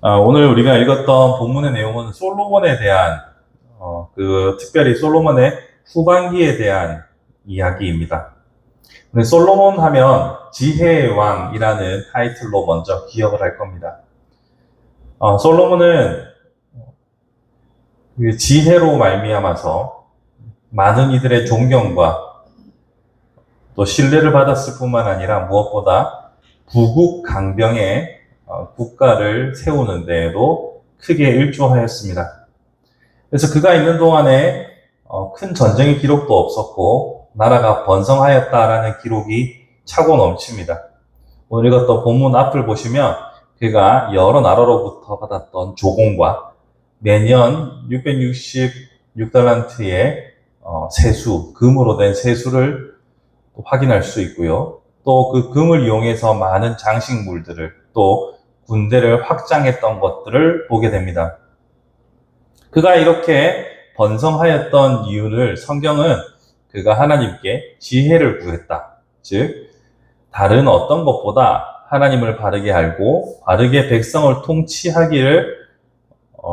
오늘 우리가 읽었던 본문의 내용은 솔로몬에 대한, 특별히 솔로몬의 후반기에 대한 이야기입니다. 우리 솔로몬 하면 지혜의 왕이라는 타이틀로 먼저 기억을 할 겁니다. 솔로몬은 그 지혜로 말미암아서 많은 이들의 존경과 또 신뢰를 받았을 뿐만 아니라 무엇보다 부국 강병의 국가를 세우는 데에도 크게 일조하였습니다. 그래서 그가 있는 동안에 큰 전쟁의 기록도 없었고 나라가 번성하였다라는 기록이 차고 넘칩니다. 오늘 읽었던 본문 앞을 보시면 그가 여러 나라로부터 받았던 조공과 매년 666달란트의 세수, 금으로 된 세수를 확인할 수 있고요. 또 그 금을 이용해서 많은 장식물들을 또 군대를 확장했던 것들을 보게 됩니다. 그가 이렇게 번성하였던 이유를 성경은 그가 하나님께 지혜를 구했다. 즉, 다른 어떤 것보다 하나님을 바르게 알고 바르게 백성을 통치하기를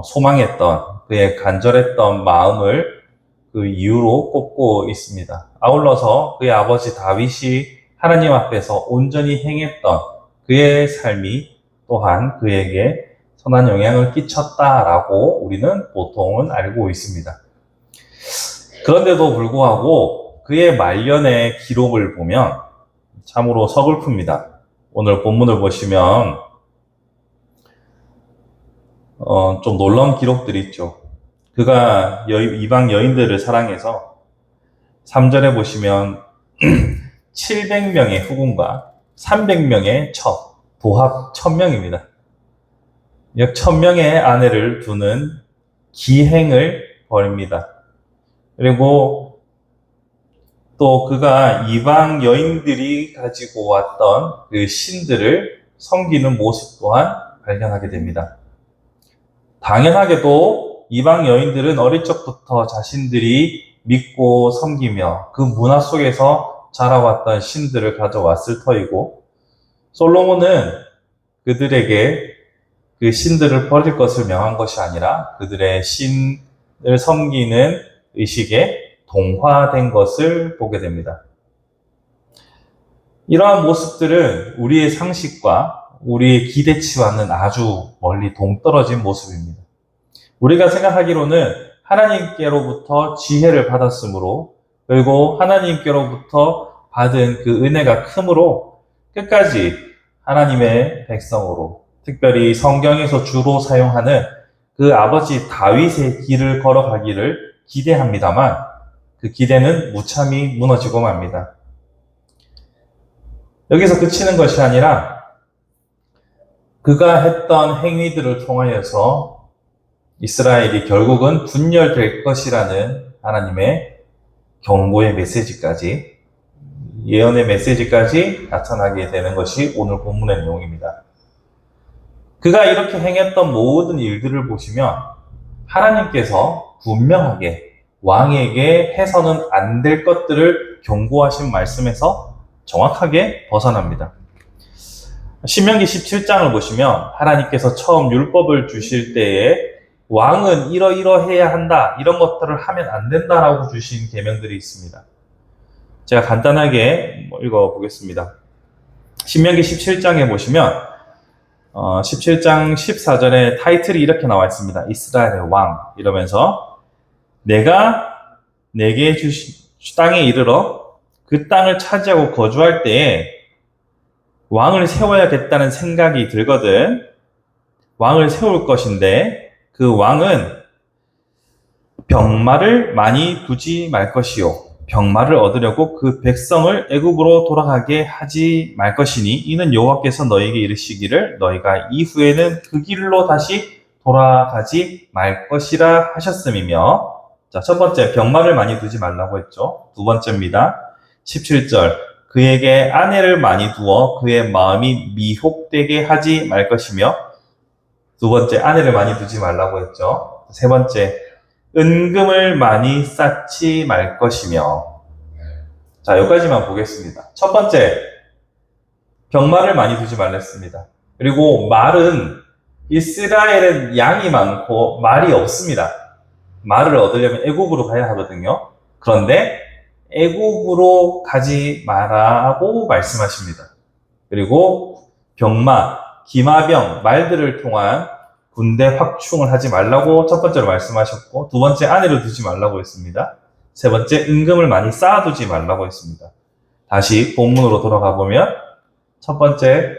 소망했던 그의 간절했던 마음을 그 이유로 꼽고 있습니다. 아울러서 그의 아버지 다윗이 하나님 앞에서 온전히 행했던 그의 삶이 또한 그에게 선한 영향을 끼쳤다라고 우리는 보통은 알고 있습니다. 그런데도 불구하고 그의 말년의 기록을 보면 참으로 서글픕니다. 오늘 본문을 보시면 좀 놀라운 기록들이 있죠. 그가 이방 여인들을 사랑해서 3절에 보시면 700명의 후궁과 300명의 첩, 도합 1000명입니다. 약 1000명의 아내를 두는 기행을 벌입니다. 그리고 또 그가 이방 여인들이 가지고 왔던 그 신들을 섬기는 모습 또한 발견하게 됩니다. 당연하게도 이방 여인들은 어릴 적부터 자신들이 믿고 섬기며 그 문화 속에서 자라왔던 신들을 가져왔을 터이고, 솔로몬은 그들에게 그 신들을 버릴 것을 명한 것이 아니라 그들의 신을 섬기는 의식에 동화된 것을 보게 됩니다. 이러한 모습들은 우리의 상식과 우리의 기대치와는 아주 멀리 동떨어진 모습입니다. 우리가 생각하기로는 하나님께로부터 지혜를 받았으므로, 그리고 하나님께로부터 받은 그 은혜가 크므로 끝까지 하나님의 백성으로, 특별히 성경에서 주로 사용하는 그 아버지 다윗의 길을 걸어가기를 기대합니다만 그 기대는 무참히 무너지고 맙니다. 여기서 그치는 것이 아니라 그가 했던 행위들을 통하여서 이스라엘이 결국은 분열될 것이라는 하나님의 경고의 메시지까지, 예언의 메시지까지 나타나게 되는 것이 오늘 본문의 내용입니다. 그가 이렇게 행했던 모든 일들을 보시면 하나님께서 분명하게 왕에게 해서는 안 될 것들을 경고하신 말씀에서 정확하게 벗어납니다. 신명기 17장을 보시면 하나님께서 처음 율법을 주실 때에 왕은 이러이러해야 한다, 이런 것들을 하면 안 된다라고 주신 계명들이 있습니다. 제가 간단하게 읽어보겠습니다. 신명기 17장에 보시면 17장 14절에 타이틀이 이렇게 나와 있습니다. 이스라엘의 왕, 이러면서 내가 내게 주신 땅에 이르러 그 땅을 차지하고 거주할 때에 왕을 세워야겠다는 생각이 들거든. 왕을 세울 것인데 그 왕은 병마를 많이 두지 말 것이요, 병마를 얻으려고 그 백성을 애굽으로 돌아가게 하지 말 것이니 이는 여호와께서 너희에게 이르시기를 너희가 이후에는 그 길로 다시 돌아가지 말 것이라 하셨음이며. 자, 첫 번째, 병마를 많이 두지 말라고 했죠. 두 번째입니다. 17절, 그에게 아내를 많이 두어 그의 마음이 미혹되게 하지 말 것이며. 두 번째, 아내를 많이 두지 말라고 했죠. 세 번째, 은금을 많이 쌓지 말 것이며. 자, 여기까지만 보겠습니다. 첫 번째, 병마를 많이 두지 말랬습니다. 그리고 말은 이스라엘은 양이 많고 말이 없습니다. 말을 얻으려면 애굽으로 가야 하거든요. 그런데 애굽으로 가지 마라고 말씀하십니다. 그리고 병마, 기마병, 말들을 통한 군대 확충을 하지 말라고 첫 번째로 말씀하셨고, 두 번째 아내를 두지 말라고 했습니다. 세 번째 은금을 많이 쌓아두지 말라고 했습니다. 다시 본문으로 돌아가 보면 첫 번째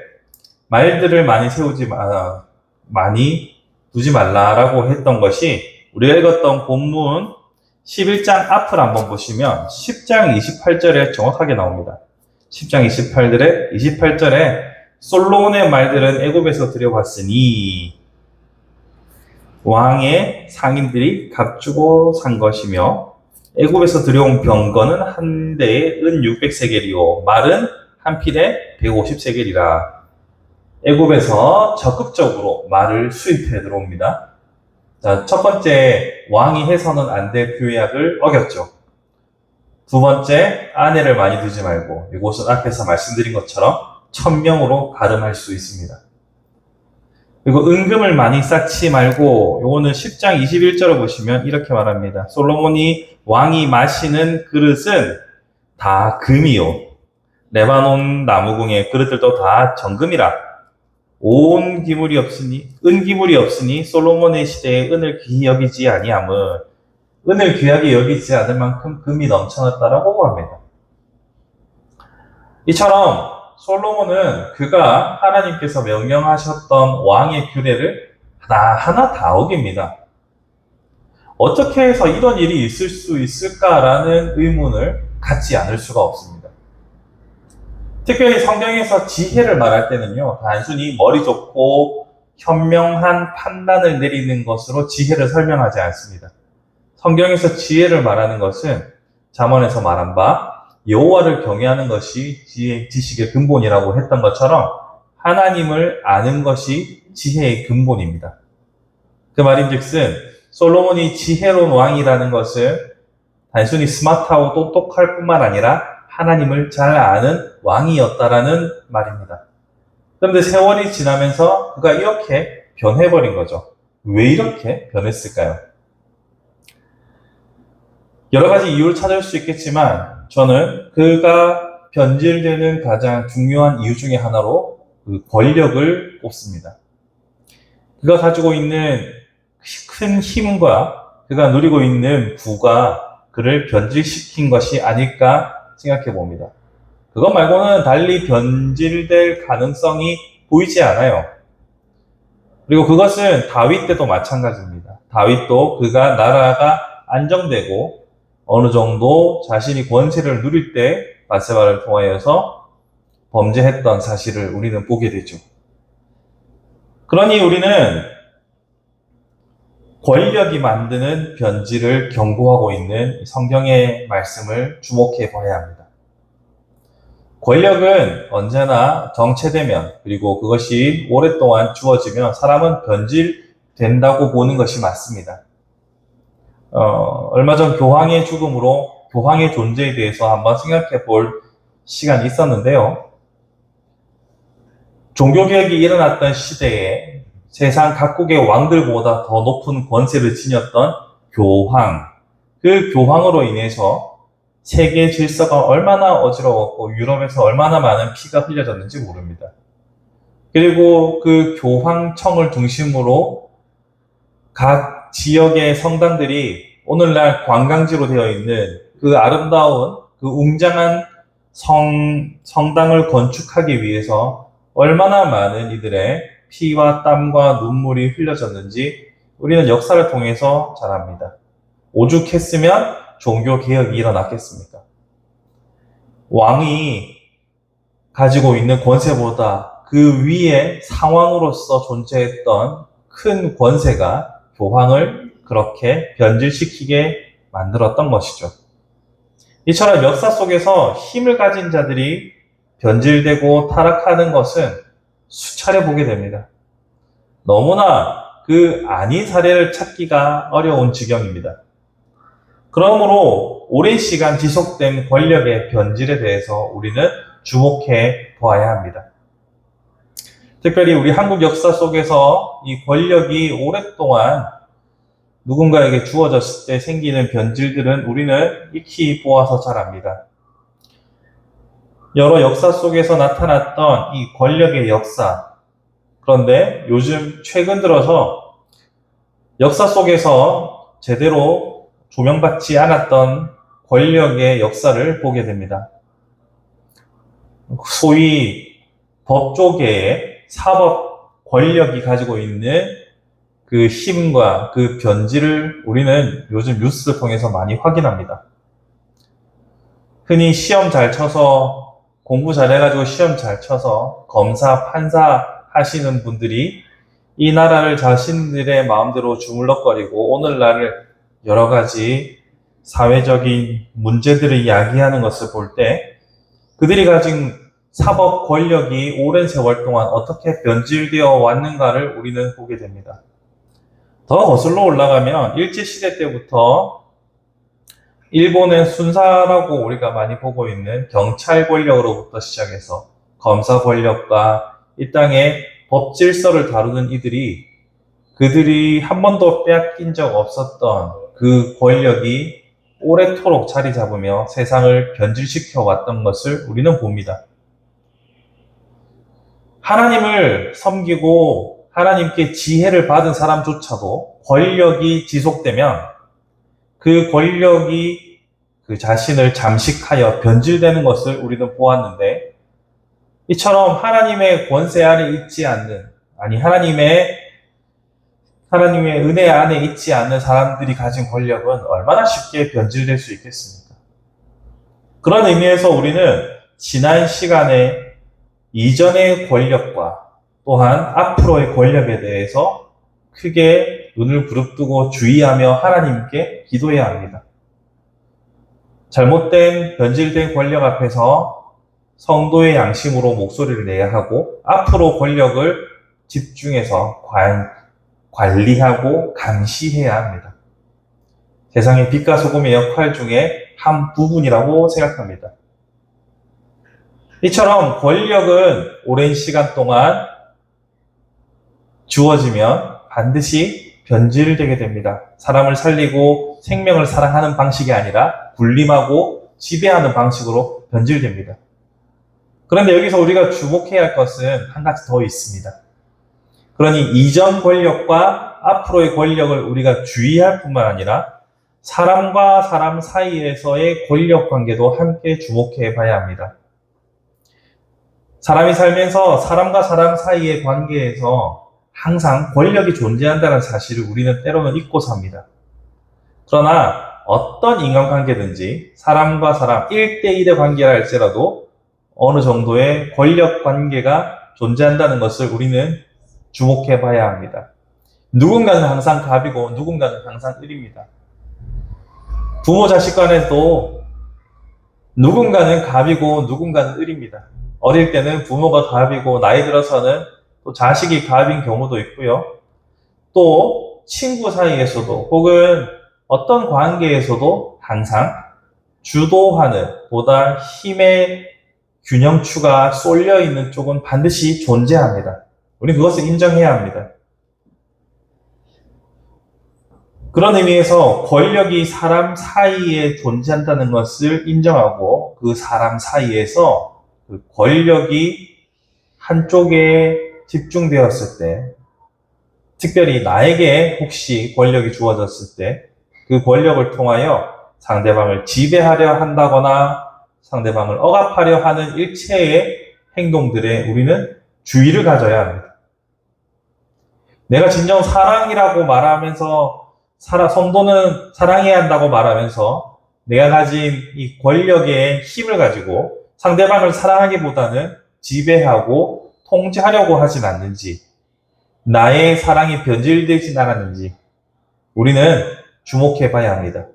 말들을 많이 두지 말라라고 했던 것이 우리가 읽었던 본문 11장 앞을 한번 보시면 10장 28절에 정확하게 나옵니다. 10장 28절에 솔로몬의 말들은 애굽에서 들여왔으니 왕의 상인들이 값주고 산 것이며 애굽에서 들여온 병거는 한 대에 은 600세겔이요 말은 한 필에 150세겔이라. 애굽에서 적극적으로 말을 수입해 들어옵니다. 자, 첫 번째, 왕이 해서는 안 될 규약을 어겼죠. 두 번째, 아내를 많이 두지 말고, 이곳은 앞에서 말씀드린 것처럼 1000명으로 가름할 수 있습니다. 그리고 은금을 많이 쌓지 말고, 요거는 10장 21절을 보시면 이렇게 말합니다. 솔로몬이 왕이 마시는 그릇은 다 금이요. 레바논 나무궁의 그릇들도 다 정금이라. 은기물이 없으니 솔로몬의 시대에 은을 귀히 여기지 아니함은 은을 귀하게 여기지 않을 만큼 금이 넘쳐났다라고 합니다. 이처럼 솔로몬은 그가 하나님께서 명령하셨던 왕의 규례를 하나하나 다 어깁니다. 어떻게 해서 이런 일이 있을 수 있을까라는 의문을 갖지 않을 수가 없습니다. 특별히 성경에서 지혜를 말할 때는요, 단순히 머리 좋고 현명한 판단을 내리는 것으로 지혜를 설명하지 않습니다. 성경에서 지혜를 말하는 것은 잠언에서 말한 바 여호와를 경외하는 것이 지식의 근본이라고 했던 것처럼 하나님을 아는 것이 지혜의 근본입니다. 그 말인즉슨 솔로몬이 지혜로운 왕이라는 것을 단순히 스마트하고 똑똑할 뿐만 아니라 하나님을 잘 아는 왕이었다라는 말입니다. 그런데 세월이 지나면서 그가 이렇게 변해버린 거죠. 왜 이렇게 변했을까요? 여러 가지 이유를 찾을 수 있겠지만 저는 그가 변질되는 가장 중요한 이유 중에 하나로 그 권력을 꼽습니다. 그가 가지고 있는 큰 힘과 그가 누리고 있는 부가 그를 변질시킨 것이 아닐까 생각해 봅니다. 그것 말고는 달리 변질될 가능성이 보이지 않아요. 그리고 그것은 다윗 때도 마찬가지입니다. 다윗도 그가 나라가 안정되고 어느 정도 자신이 권세를 누릴 때 바세바를 통하여서 범죄했던 사실을 우리는 보게 되죠. 그러니 우리는 권력이 만드는 변질을 경고하고 있는 성경의 말씀을 주목해 봐야 합니다. 권력은 언제나 정체되면 그리고 그것이 오랫동안 주어지면 사람은 변질된다고 보는 것이 맞습니다. 얼마 전 교황의 죽음으로 교황의 존재에 대해서 한번 생각해 볼 시간이 있었는데요. 종교개혁이 일어났던 시대에 세상 각국의 왕들보다 더 높은 권세를 지녔던 교황, 그 교황으로 인해서 세계 질서가 얼마나 어지러웠고 유럽에서 얼마나 많은 피가 흘려졌는지 모릅니다. 그리고 그 교황청을 중심으로 각 지역의 성당들이 오늘날 관광지로 되어 있는 그 아름다운 그 웅장한 성당을 건축하기 위해서 얼마나 많은 이들의 피와 땀과 눈물이 흘려졌는지 우리는 역사를 통해서 잘 압니다. 오죽했으면 종교개혁이 일어났겠습니까? 왕이 가지고 있는 권세보다 그 위에 상왕으로서 존재했던 큰 권세가 교황을 그렇게 변질시키게 만들었던 것이죠. 이처럼 역사 속에서 힘을 가진 자들이 변질되고 타락하는 것은 수차례 보게 됩니다. 너무나 그 아닌 사례를 찾기가 어려운 지경입니다. 그러므로 오랜 시간 지속된 권력의 변질에 대해서 우리는 주목해 보아야 합니다. 특별히 우리 한국 역사 속에서 이 권력이 오랫동안 누군가에게 주어졌을 때 생기는 변질들은 우리는 익히 보아서 잘 압니다. 여러 역사 속에서 나타났던 이 권력의 역사. 그런데 요즘 최근 들어서 역사 속에서 제대로 조명받지 않았던 권력의 역사를 보게 됩니다. 소위 법조계의 사법 권력이 가지고 있는 그 힘과 그 변질을 우리는 요즘 뉴스를 통해서 많이 확인합니다. 흔히 시험 잘 쳐서 공부 잘해가지고 시험 잘 쳐서 검사, 판사 하시는 분들이 이 나라를 자신들의 마음대로 주물럭거리고 오늘날을 여러 가지 사회적인 문제들을 이야기하는 것을 볼 때 그들이 가진 사법 권력이 오랜 세월 동안 어떻게 변질되어 왔는가를 우리는 보게 됩니다. 더 거슬러 올라가면 일제시대 때부터 일본의 순사라고 우리가 많이 보고 있는 경찰 권력으로부터 시작해서 검사 권력과 이 땅의 법 질서를 다루는 그들이 한 번도 빼앗긴 적 없었던 그 권력이 오래도록 자리 잡으며 세상을 변질시켜 왔던 것을 우리는 봅니다. 하나님을 섬기고 하나님께 지혜를 받은 사람조차도 권력이 지속되면 그 권력이 그 자신을 잠식하여 변질되는 것을 우리는 보았는데 이처럼 하나님의 권세 아래 있지 않는 하나님의 은혜 안에 있지 않는 사람들이 가진 권력은 얼마나 쉽게 변질될 수 있겠습니까? 그런 의미에서 우리는 지난 시간에 이전의 권력과 또한 앞으로의 권력에 대해서 크게 눈을 부릅뜨고 주의하며 하나님께 기도해야 합니다. 잘못된 변질된 권력 앞에서 성도의 양심으로 목소리를 내야 하고 앞으로 권력을 집중해서 관리하고 감시해야 합니다. 세상의 빛과 소금의 역할 중에 한 부분이라고 생각합니다. 이처럼 권력은 오랜 시간 동안 주어지면 반드시 변질되게 됩니다. 사람을 살리고 생명을 사랑하는 방식이 아니라 군림하고 지배하는 방식으로 변질됩니다. 그런데 여기서 우리가 주목해야 할 것은 한 가지 더 있습니다. 그러니 이전 권력과 앞으로의 권력을 우리가 주의할 뿐만 아니라 사람과 사람 사이에서의 권력 관계도 함께 주목해 봐야 합니다. 사람이 살면서 사람과 사람 사이의 관계에서 항상 권력이 존재한다는 사실을 우리는 때로는 잊고 삽니다. 그러나 어떤 인간관계든지 사람과 사람 1대1의 관계라 할지라도 어느 정도의 권력 관계가 존재한다는 것을 우리는 주목해 봐야 합니다. 누군가는 항상 갑이고 누군가는 항상 을입니다. 부모 자식 간에도 누군가는 갑이고 누군가는 을입니다. 어릴 때는 부모가 갑이고 나이 들어서는 또 자식이 갑인 경우도 있고요. 또 친구 사이에서도 혹은 어떤 관계에서도 항상 주도하는 보다 힘의 균형추가 쏠려 있는 쪽은 반드시 존재합니다. 우리 그것을 인정해야 합니다. 그런 의미에서 권력이 사람 사이에 존재한다는 것을 인정하고 그 사람 사이에서 그 권력이 한쪽에 집중되었을 때, 특별히 나에게 혹시 권력이 주어졌을 때 그 권력을 통하여 상대방을 지배하려 한다거나 상대방을 억압하려 하는 일체의 행동들에 우리는 주의를 가져야 합니다. 내가 진정 사랑이라고 말하면서 성도는 사랑해야 한다고 말하면서 내가 가진 이 권력의 힘을 가지고 상대방을 사랑하기보다는 지배하고 통제하려고 하진 않는지, 나의 사랑이 변질되진 않았는지 우리는 주목해 봐야 합니다.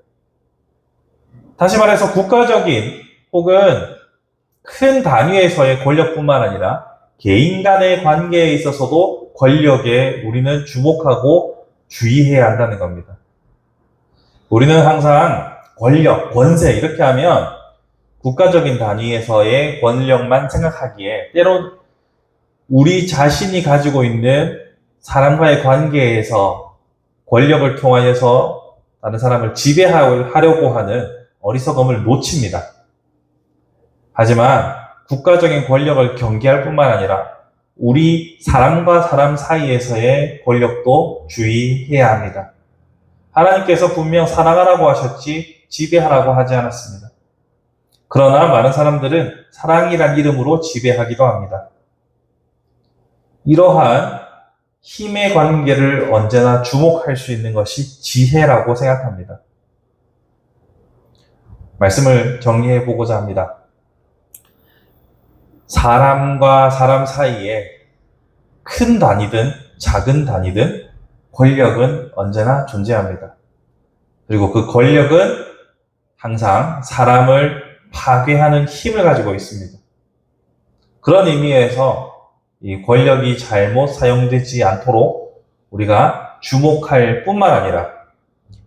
다시 말해서 국가적인 혹은 큰 단위에서의 권력뿐만 아니라 개인 간의 관계에 있어서도 권력에 우리는 주목하고 주의해야 한다는 겁니다. 우리는 항상 권력, 권세 이렇게 하면 국가적인 단위에서의 권력만 생각하기에 때론 우리 자신이 가지고 있는 사람과의 관계에서 권력을 통하여서 다른 사람을 지배하려고 하는 어리석음을 놓칩니다. 하지만 국가적인 권력을 경계할 뿐만 아니라 우리 사람과 사람 사이에서의 권력도 주의해야 합니다. 하나님께서 분명 사랑하라고 하셨지 지배하라고 하지 않았습니다. 그러나 많은 사람들은 사랑이란 이름으로 지배하기도 합니다. 이러한 힘의 관계를 언제나 주목할 수 있는 것이 지혜라고 생각합니다. 말씀을 정리해 보고자 합니다. 사람과 사람 사이에 큰 단위든 작은 단위든 권력은 언제나 존재합니다. 그리고 그 권력은 항상 사람을 파괴하는 힘을 가지고 있습니다. 그런 의미에서 이 권력이 잘못 사용되지 않도록 우리가 주목할 뿐만 아니라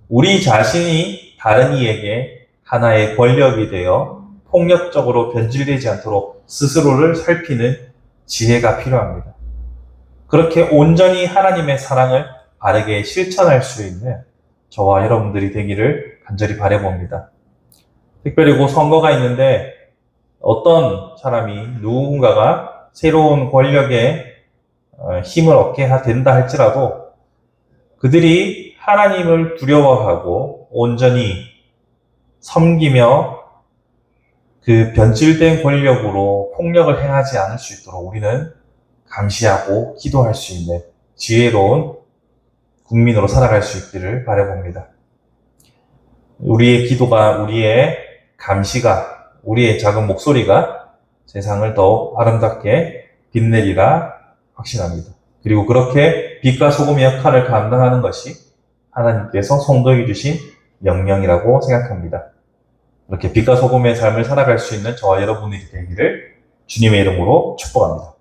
우리 자신이 다른 이에게 하나의 권력이 되어 폭력적으로 변질되지 않도록 스스로를 살피는 지혜가 필요합니다. 그렇게 온전히 하나님의 사랑을 바르게 실천할 수 있는 저와 여러분들이 되기를 간절히 바라봅니다. 특별히 곧 선거가 있는데 어떤 사람이 누군가가 새로운 권력에 힘을 얻게 된다 할지라도 그들이 하나님을 두려워하고 온전히 섬기며 그 변질된 권력으로 폭력을 행하지 않을 수 있도록 우리는 감시하고 기도할 수 있는 지혜로운 국민으로 살아갈 수 있기를 바라봅니다. 우리의 기도가, 우리의 감시가, 우리의 작은 목소리가 세상을 더욱 아름답게 빛내리라 확신합니다. 그리고 그렇게 빛과 소금의 역할을 감당하는 것이 하나님께서 성도에게 주신 명령이라고 생각합니다. 이렇게 빛과 소금의 삶을 살아갈 수 있는 저와 여러분이 되기를 주님의 이름으로 축복합니다.